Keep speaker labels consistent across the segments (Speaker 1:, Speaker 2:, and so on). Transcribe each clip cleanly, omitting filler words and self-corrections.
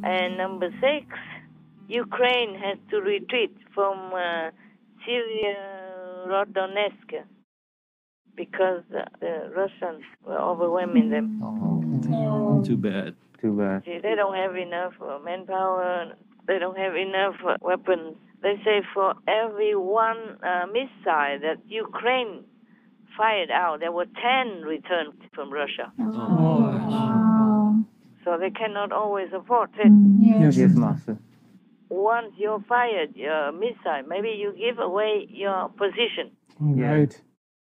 Speaker 1: And number 6, Ukraine has to retreat from Syria-Donetsk because the Russians were overwhelming them.
Speaker 2: Too bad.
Speaker 1: See, they don't have enough manpower. They don't have enough weapons. They say for every one missile that Ukraine fired out, there were 10 returned from Russia. So they cannot always afford it.
Speaker 3: Yes, Master.
Speaker 1: Once you're fired your missile, maybe you give away your position.
Speaker 3: Right.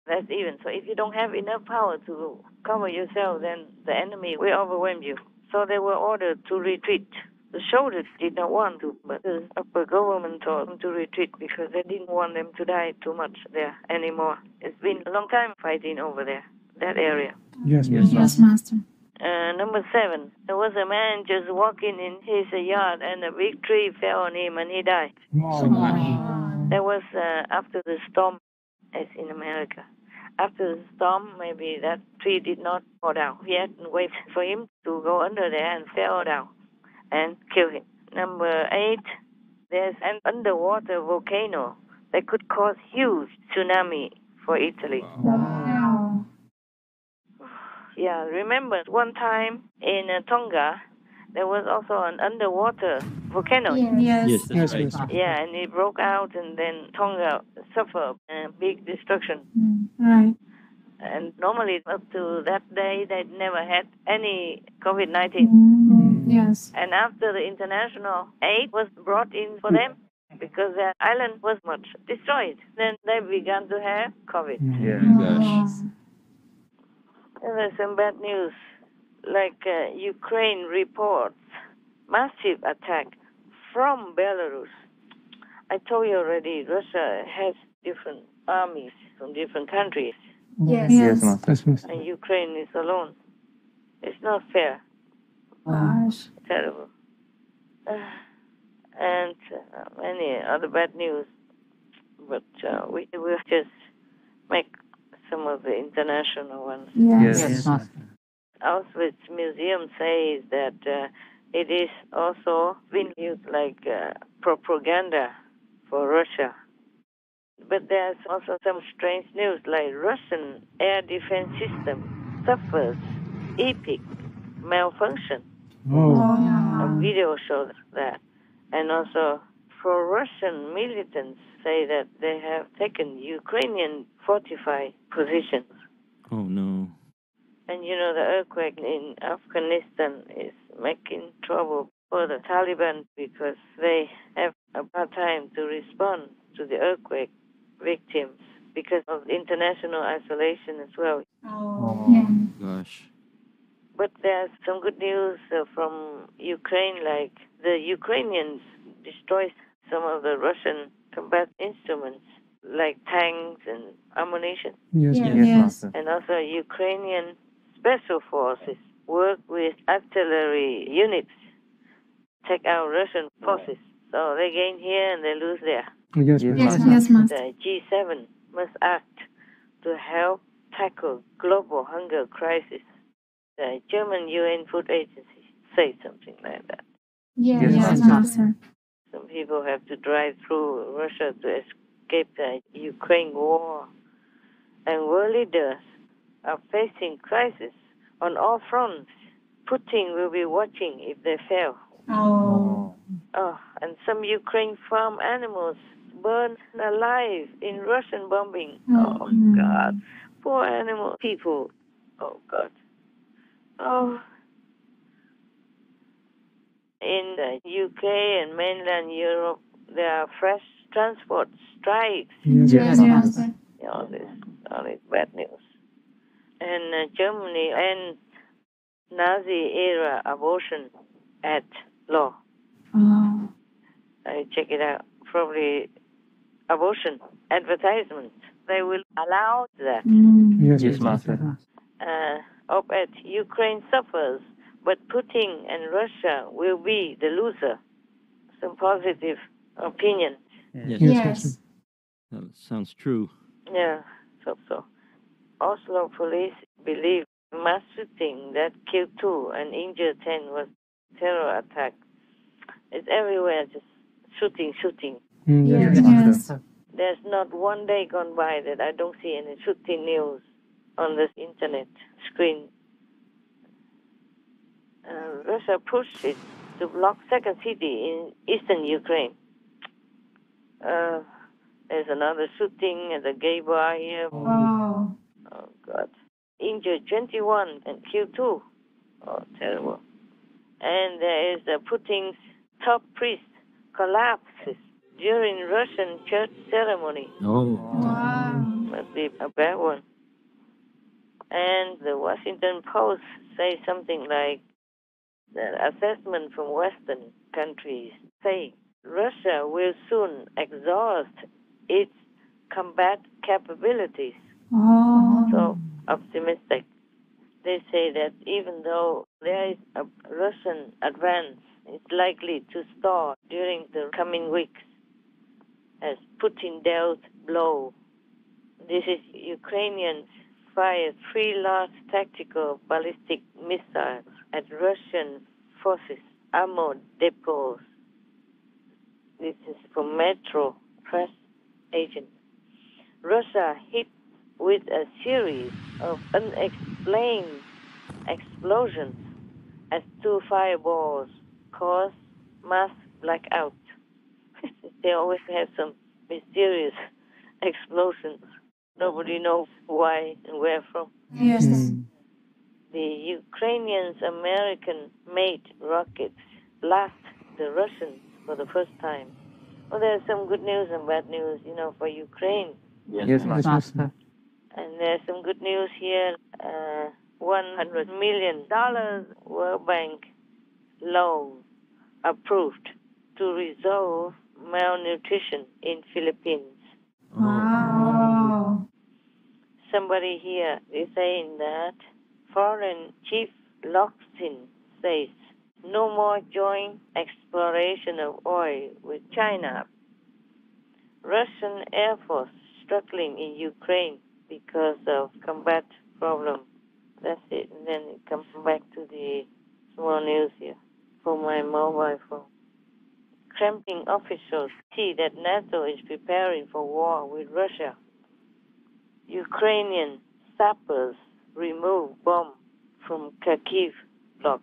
Speaker 1: That's even. So if you don't have enough power to cover yourself, then the enemy will overwhelm you. So they were ordered to retreat. The soldiers did not want to, but the upper government told them to retreat because they didn't want them to die too much there anymore. It's been a long time fighting over there, that area.
Speaker 3: Yes,
Speaker 4: Master.
Speaker 1: Number 7, there was a man just walking in his yard and a big tree fell on him and he died. That was after the storm, as in America. After the storm, maybe that tree did not fall down. He had to wait for him to go under there and fell down and kill him. Number 8, there's an underwater volcano that could cause huge tsunami for Italy.
Speaker 4: Wow.
Speaker 1: Yeah, remember one time in Tonga, there was also an underwater volcano.
Speaker 2: Yes, that's right.
Speaker 1: Yeah, and it broke out, and then Tonga suffered big destruction.
Speaker 4: Right.
Speaker 1: And normally, up to that day, they never had any COVID-19.
Speaker 4: Yes.
Speaker 1: And after the international aid was brought in for them, because their island was much destroyed, then they began to have COVID.
Speaker 2: Gosh.
Speaker 1: And there's some bad news, like Ukraine reports massive attack from Belarus. I told you already, Russia has different armies from different countries,
Speaker 4: Yes.
Speaker 3: Master.
Speaker 1: and Ukraine is alone. It's not fair.
Speaker 4: Gosh.
Speaker 1: Terrible. And many other bad news, but we will just make some of the international ones.
Speaker 4: Yes.
Speaker 3: Master.
Speaker 1: Auschwitz Museum says that it is also been used like propaganda for Russia. But there's also some strange news, like Russian air defense system suffers epic malfunction. A video shows that. And also, pro-Russian militants say that they have taken Ukrainian fortified positions.
Speaker 2: Oh, no.
Speaker 1: And you know, the earthquake in Afghanistan is making trouble for the Taliban because they have a hard time to respond to the earthquake victims because of international isolation as well.
Speaker 2: Gosh.
Speaker 1: But there's some good news from Ukraine, like the Ukrainians destroyed some of the Russian combat instruments, like tanks and ammunition.
Speaker 3: Yes, Master.
Speaker 1: And also Ukrainian special forces work with artillery units, take out Russian forces. So they gain here and they lose there.
Speaker 3: Yes,
Speaker 4: Yes, Master.
Speaker 1: The G7 must act to help tackle global hunger crisis. The German UN Food Agency say something like that.
Speaker 4: Yes, Master.
Speaker 1: Some people have to drive through Russia to escape the Ukraine war. And world leaders are facing crisis on all fronts. Putin will be watching if they fail. And some Ukraine farm animals burned alive in Russian bombing. Oh, God. Poor animal people. Oh, God. Oh. In the UK and mainland Europe, there are fresh transport strikes.
Speaker 3: Yes, Master.
Speaker 1: All this bad news. And Germany ends Nazi-era abortion at law. I check it out. Probably abortion advertisements. They will allow that.
Speaker 3: Yes, Master.
Speaker 1: Op-ed, Ukraine suffers, but Putin and Russia will be the loser. Some positive opinion.
Speaker 4: Yes.
Speaker 2: That sounds true.
Speaker 1: Yeah, so. Oslo police believe mass shooting that killed 2 and injured 10 was terror attack It's everywhere, just shooting.
Speaker 3: Yes,
Speaker 4: Yes.
Speaker 3: Master.
Speaker 1: There's not one day gone by that I don't see any shooting news on this internet screen. Russia pushed it to block second city in eastern Ukraine. There's another shooting at a gay bar here.
Speaker 4: Oh.
Speaker 1: Oh, God. Injured 21 and killed 2. Oh, terrible. And there is Putin's top priest collapses during Russian church ceremony.
Speaker 2: Oh.
Speaker 4: Wow.
Speaker 1: Must be a bad one. And the Washington Post says something like the assessment from Western countries saying Russia will soon exhaust its combat capabilities.
Speaker 4: Oh.
Speaker 1: So optimistic. They say that even though there is a Russian advance, it's likely to stall during the coming weeks as Putin dealt blow. This is Ukrainians fired 3 large tactical ballistic missiles at Russian forces ammo depots. This is from Metro press agent. Russia hit with a series of unexplained explosions as 2 fireballs caused mass blackout. They always have some mysterious explosions. Nobody knows why and where from.
Speaker 4: Yes.
Speaker 1: The Ukrainians' American-made rockets blast the Russians for the first time. Well, there's some good news and bad news, for Ukraine.
Speaker 3: Yes, Master.
Speaker 1: And there's some good news here. $100 million World Bank loan approved to resolve malnutrition in Philippines.
Speaker 4: Wow.
Speaker 1: Somebody here is saying that foreign chief Loxin says no more joint exploration of oil with China. Russian Air Force struggling in Ukraine because of combat problem. That's it. And then it comes back to the small news here for my mobile phone. Kremlin officials see that NATO is preparing for war with Russia. Ukrainian sappers remove bomb from Kharkiv block.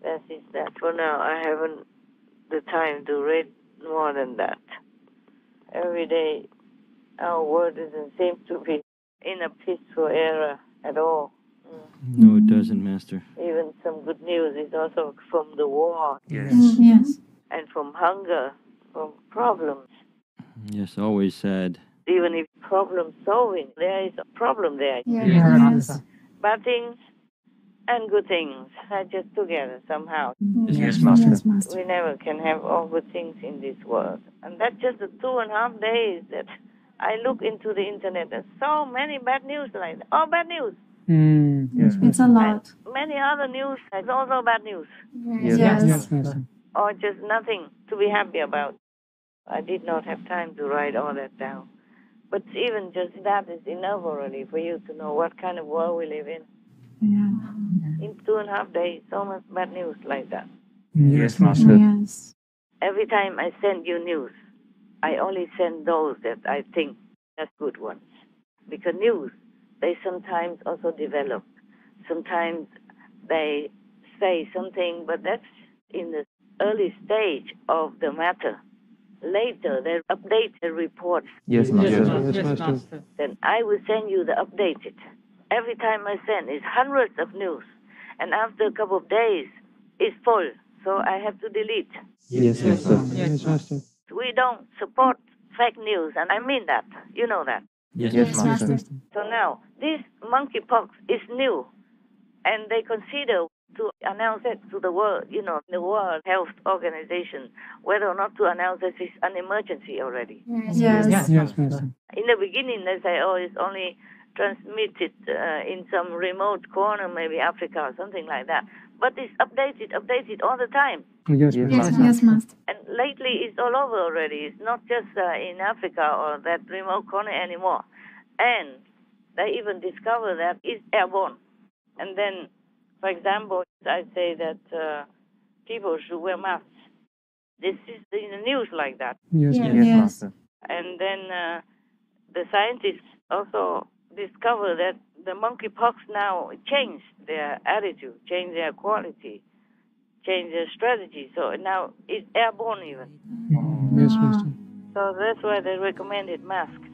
Speaker 1: That is that. For now, I haven't the time to read more than that. Every day, our world doesn't seem to be in a peaceful era at all.
Speaker 2: No, it doesn't, Master.
Speaker 1: Even some good news is also from the war
Speaker 4: Yes.
Speaker 1: and from hunger, from problems.
Speaker 2: Yes, always sad.
Speaker 1: Even if problem solving, there is a problem there.
Speaker 4: Yes.
Speaker 1: Bad things and good things are just together somehow.
Speaker 3: Yes, Master.
Speaker 4: Yes, Master.
Speaker 1: We never can have all good things in this world. And that's just the 2.5 days that I look into the internet. There's so many bad news like that. All bad news.
Speaker 3: Yes,
Speaker 4: It's a lot.
Speaker 1: And many other news is also bad news.
Speaker 3: Yes,
Speaker 4: Yes.
Speaker 3: Master.
Speaker 1: Or just nothing to be happy about. I did not have time to write all that down. But even just that is enough already for you to know what kind of world we live in.
Speaker 4: Yeah.
Speaker 1: In 2.5 days, so much bad news like that.
Speaker 3: Yes, Master.
Speaker 4: Yes.
Speaker 1: Every time I send you news, I only send those that I think are good ones. Because news, they sometimes also develop. Sometimes they say something, but that's in the early stage of the matter. Later, they update the report.
Speaker 3: Yes, Master.
Speaker 5: Yes, Master.
Speaker 1: Then I will send you the updated. Every time I send, it's hundreds of news. And after a couple of days, it's full. So I have to delete.
Speaker 3: Yes, Master.
Speaker 5: Yes, Master.
Speaker 1: We don't support fake news, and I mean that. You know that.
Speaker 3: Yes,
Speaker 4: Yes,
Speaker 3: Master.
Speaker 4: Master.
Speaker 1: So now, this monkeypox is new, and they consider to announce it to the world, the World Health Organization, whether or not to announce this is an emergency already.
Speaker 4: Yes.
Speaker 3: Yes, Master.
Speaker 1: In the beginning, they say, oh, it's only transmitted in some remote corner, maybe Africa or something like that. But it's updated all the time.
Speaker 3: Yes,
Speaker 4: Yes,
Speaker 3: Master.
Speaker 4: yes, Master.
Speaker 1: And lately, it's all over already. It's not just in Africa or that remote corner anymore. And they even discover that it's airborne. And then, for example, I say that people should wear masks. This is in the news like that.
Speaker 3: Yes,
Speaker 4: Yes.
Speaker 3: yes,
Speaker 4: Yes.
Speaker 3: Master.
Speaker 1: And then the scientists also discover that the monkeypox now changed their attitude, changed their quality, changed their strategy. So now it's airborne even.
Speaker 3: Yes,
Speaker 4: Wow.
Speaker 3: Master.
Speaker 1: So that's why they recommended masks.